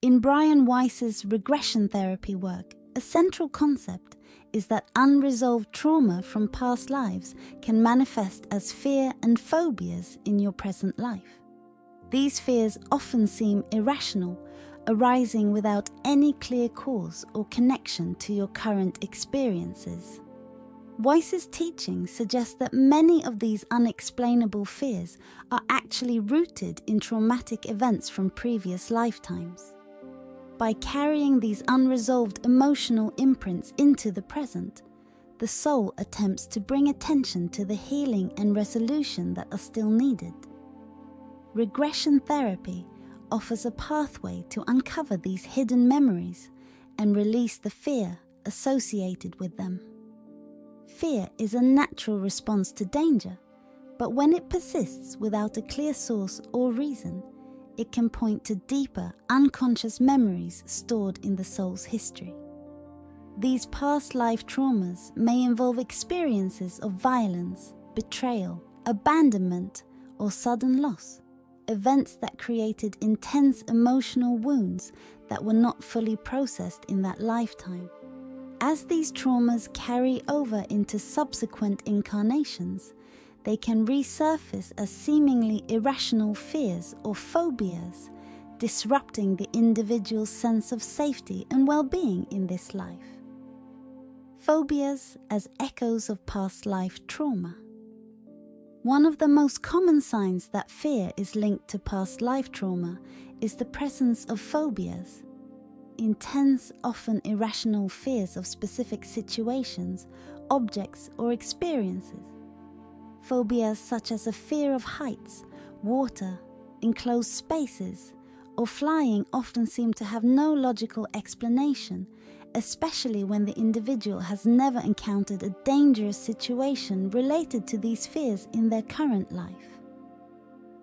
In Brian Weiss's regression therapy work, a central concept is that unresolved trauma from past lives can manifest as fear and phobias in your present life. These fears often seem irrational, arising without any clear cause or connection to your current experiences. Weiss's teaching suggests that many of these unexplainable fears are actually rooted in traumatic events from previous lifetimes. By carrying these unresolved emotional imprints into the present, the soul attempts to bring attention to the healing and resolution that are still needed. Regression therapy offers a pathway to uncover these hidden memories and release the fear associated with them. Fear is a natural response to danger, but when it persists without a clear source or reason, it can point to deeper, unconscious memories stored in the soul's history. These past life traumas may involve experiences of violence, betrayal, abandonment, or sudden loss, events that created intense emotional wounds that were not fully processed in that lifetime. As these traumas carry over into subsequent incarnations, they can resurface as seemingly irrational fears or phobias, disrupting the individual's sense of safety and well-being in this life. Phobias as echoes of past life trauma. One of the most common signs that fear is linked to past life trauma is the presence of phobias. Intense, often irrational fears of specific situations, objects, or experiences. Phobias such as a fear of heights, water, enclosed spaces, or flying often seem to have no logical explanation, especially when the individual has never encountered a dangerous situation related to these fears in their current life.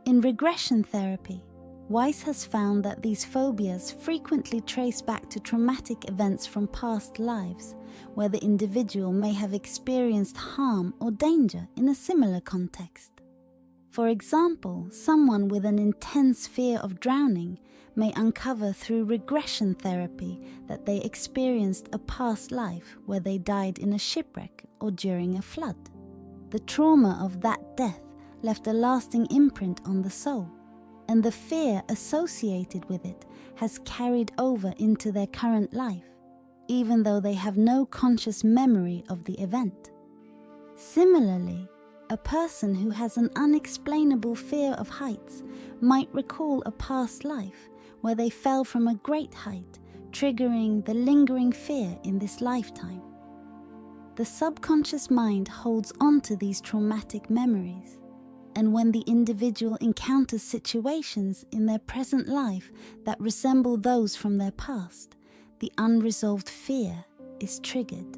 In regression therapy, Weiss has found that these phobias frequently trace back to traumatic events from past lives, where the individual may have experienced harm or danger in a similar context. For example, someone with an intense fear of drowning may uncover through regression therapy that they experienced a past life where they died in a shipwreck or during a flood. The trauma of that death left a lasting imprint on the soul, and the fear associated with it has carried over into their current life, even though they have no conscious memory of the event. Similarly, a person who has an unexplainable fear of heights might recall a past life where they fell from a great height, triggering the lingering fear in this lifetime. The subconscious mind holds on to these traumatic memories, and when the individual encounters situations in their present life that resemble those from their past, the unresolved fear is triggered.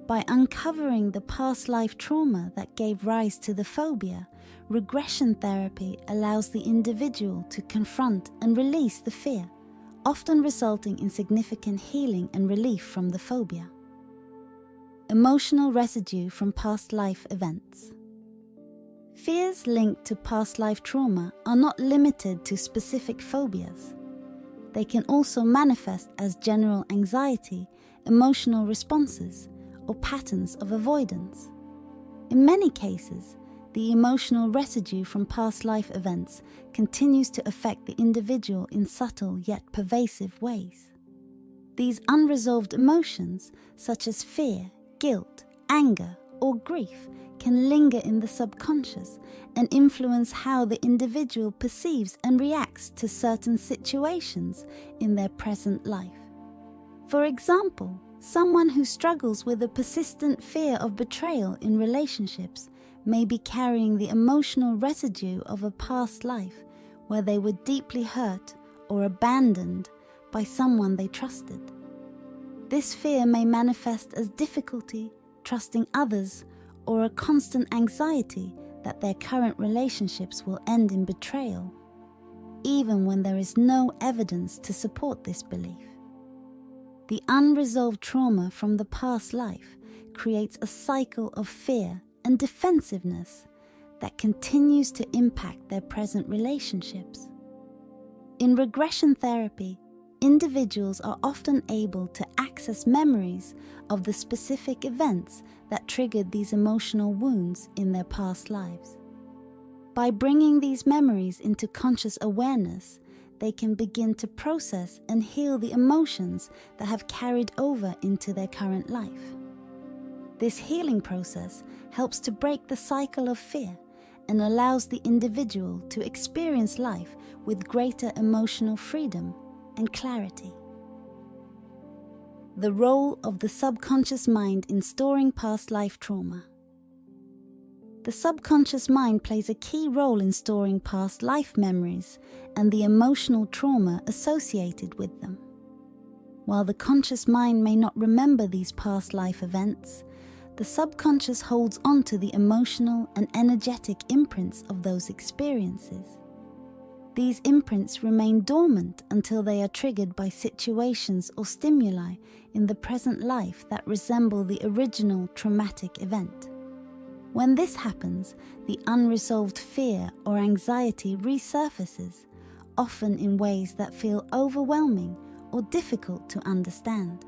By uncovering the past life trauma that gave rise to the phobia, regression therapy allows the individual to confront and release the fear, often resulting in significant healing and relief from the phobia. Emotional residue from past life events. Fears linked to past life trauma are not limited to specific phobias. They can also manifest as general anxiety, emotional responses, or patterns of avoidance. In many cases, the emotional residue from past life events continues to affect the individual in subtle yet pervasive ways. These unresolved emotions, such as fear, guilt, anger, or grief, can linger in the subconscious and influence how the individual perceives and reacts to certain situations in their present life. For example, someone who struggles with a persistent fear of betrayal in relationships may be carrying the emotional residue of a past life where they were deeply hurt or abandoned by someone they trusted. This fear may manifest as difficulty trusting others, or a constant anxiety that their current relationships will end in betrayal, even when there is no evidence to support this belief. The unresolved trauma from the past life creates a cycle of fear and defensiveness that continues to impact their present relationships. In regression therapy, individuals are often able to access memories of the specific events that triggered these emotional wounds in their past lives. By bringing these memories into conscious awareness, they can begin to process and heal the emotions that have carried over into their current life. This healing process helps to break the cycle of fear and allows the individual to experience life with greater emotional freedom and clarity. The role of the subconscious mind in storing past life trauma. The subconscious mind plays a key role in storing past life memories and the emotional trauma associated with them. While the conscious mind may not remember these past life events, the subconscious holds on to the emotional and energetic imprints of those experiences. These imprints remain dormant until they are triggered by situations or stimuli in the present life that resemble the original traumatic event. When this happens, the unresolved fear or anxiety resurfaces, often in ways that feel overwhelming or difficult to understand.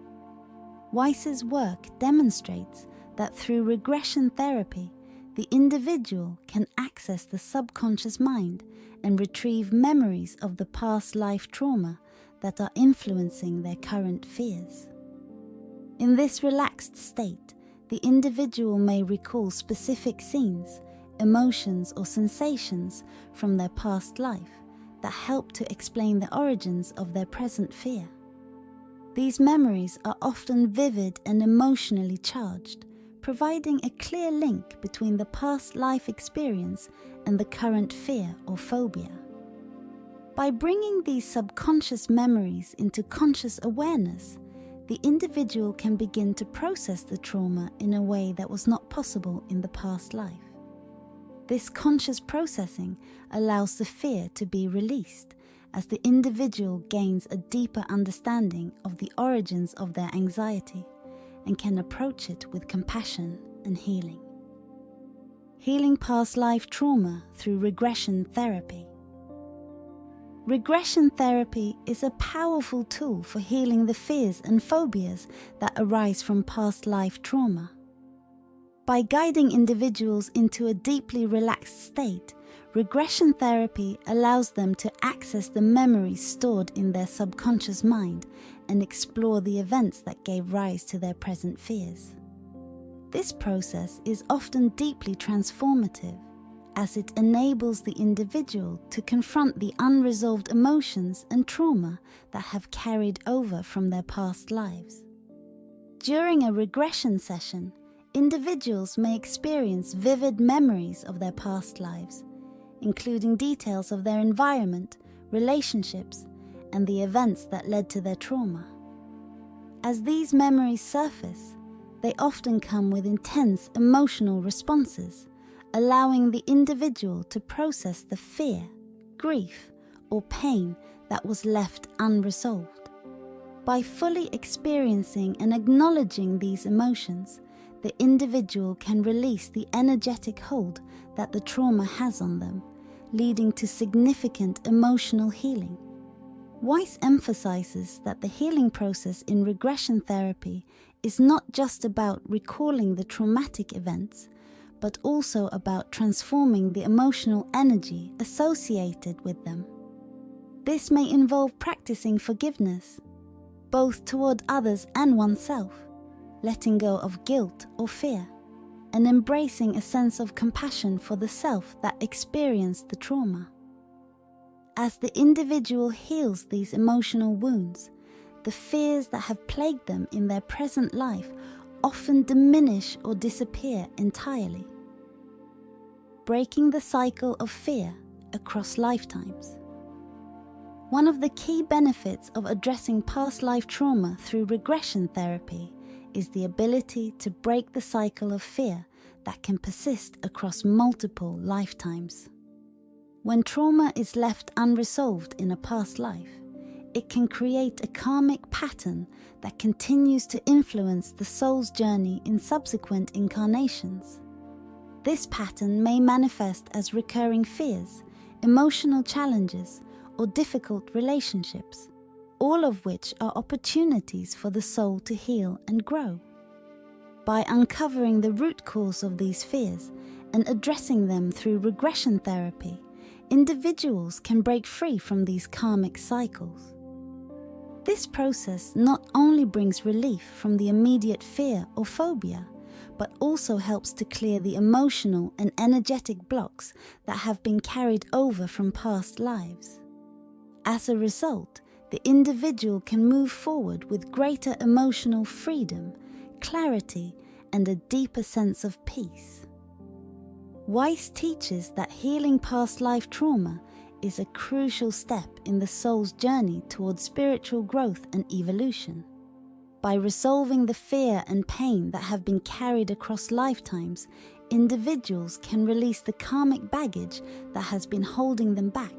Weiss's work demonstrates that through regression therapy, the individual can access the subconscious mind and retrieve memories of the past life trauma that are influencing their current fears. In this relaxed state, the individual may recall specific scenes, emotions, or sensations from their past life that help to explain the origins of their present fear. These memories are often vivid and emotionally charged, providing a clear link between the past life experience and the current fear or phobia. By bringing these subconscious memories into conscious awareness, the individual can begin to process the trauma in a way that was not possible in the past life. This conscious processing allows the fear to be released as the individual gains a deeper understanding of the origins of their anxiety and can approach it with compassion and healing. Healing past life trauma through regression therapy. Regression therapy is a powerful tool for healing the fears and phobias that arise from past life trauma. By guiding individuals into a deeply relaxed state, regression therapy allows them to access the memories stored in their subconscious mind and explore the events that gave rise to their present fears. This process is often deeply transformative, as it enables the individual to confront the unresolved emotions and trauma that have carried over from their past lives. During a regression session, individuals may experience vivid memories of their past lives, including details of their environment, relationships, and the events that led to their trauma. As these memories surface, they often come with intense emotional responses, allowing the individual to process the fear, grief, or pain that was left unresolved. By fully experiencing and acknowledging these emotions, the individual can release the energetic hold that the trauma has on them, leading to significant emotional healing. Weiss emphasizes that the healing process in regression therapy is not just about recalling the traumatic events, but also about transforming the emotional energy associated with them. This may involve practicing forgiveness, both toward others and oneself, letting go of guilt or fear, and embracing a sense of compassion for the self that experienced the trauma. As the individual heals these emotional wounds, the fears that have plagued them in their present life often diminish or disappear entirely. Breaking the cycle of fear across lifetimes. One of the key benefits of addressing past life trauma through regression therapy is the ability to break the cycle of fear that can persist across multiple lifetimes. When trauma is left unresolved in a past life, it can create a karmic pattern that continues to influence the soul's journey in subsequent incarnations. This pattern may manifest as recurring fears, emotional challenges, or difficult relationships. all of which are opportunities for the soul to heal and grow. By uncovering the root cause of these fears and addressing them through regression therapy, individuals can break free from these karmic cycles. This process not only brings relief from the immediate fear or phobia, but also helps to clear the emotional and energetic blocks that have been carried over from past lives. As a result, the individual can move forward with greater emotional freedom, clarity, and a deeper sense of peace. Weiss teaches that healing past life trauma is a crucial step in the soul's journey towards spiritual growth and evolution. By resolving the fear and pain that have been carried across lifetimes, individuals can release the karmic baggage that has been holding them back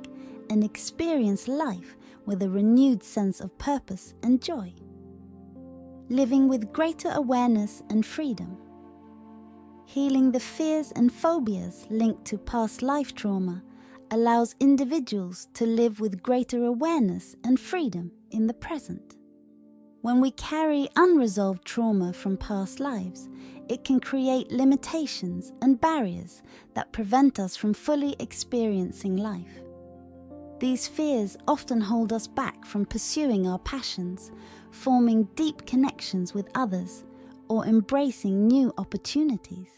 and experience life with a renewed sense of purpose and joy. Living with greater awareness and freedom. Healing the fears and phobias linked to past life trauma allows individuals to live with greater awareness and freedom in the present. When we carry unresolved trauma from past lives, it can create limitations and barriers that prevent us from fully experiencing life. These fears often hold us back from pursuing our passions, forming deep connections with others, or embracing new opportunities.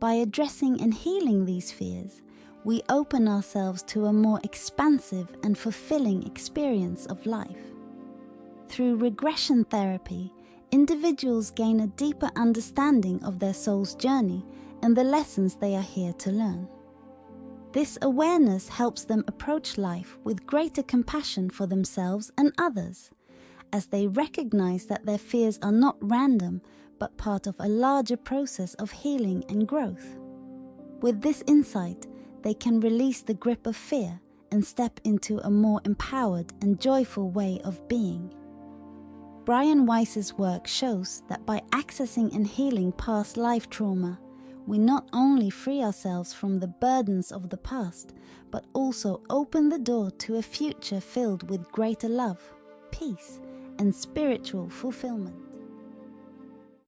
By addressing and healing these fears, we open ourselves to a more expansive and fulfilling experience of life. Through regression therapy, individuals gain a deeper understanding of their soul's journey and the lessons they are here to learn. This awareness helps them approach life with greater compassion for themselves and others, as they recognize that their fears are not random but part of a larger process of healing and growth. With this insight, they can release the grip of fear and step into a more empowered and joyful way of being. Brian Weiss's work shows that by accessing and healing past life trauma, we not only free ourselves from the burdens of the past, but also open the door to a future filled with greater love, peace, and spiritual fulfillment.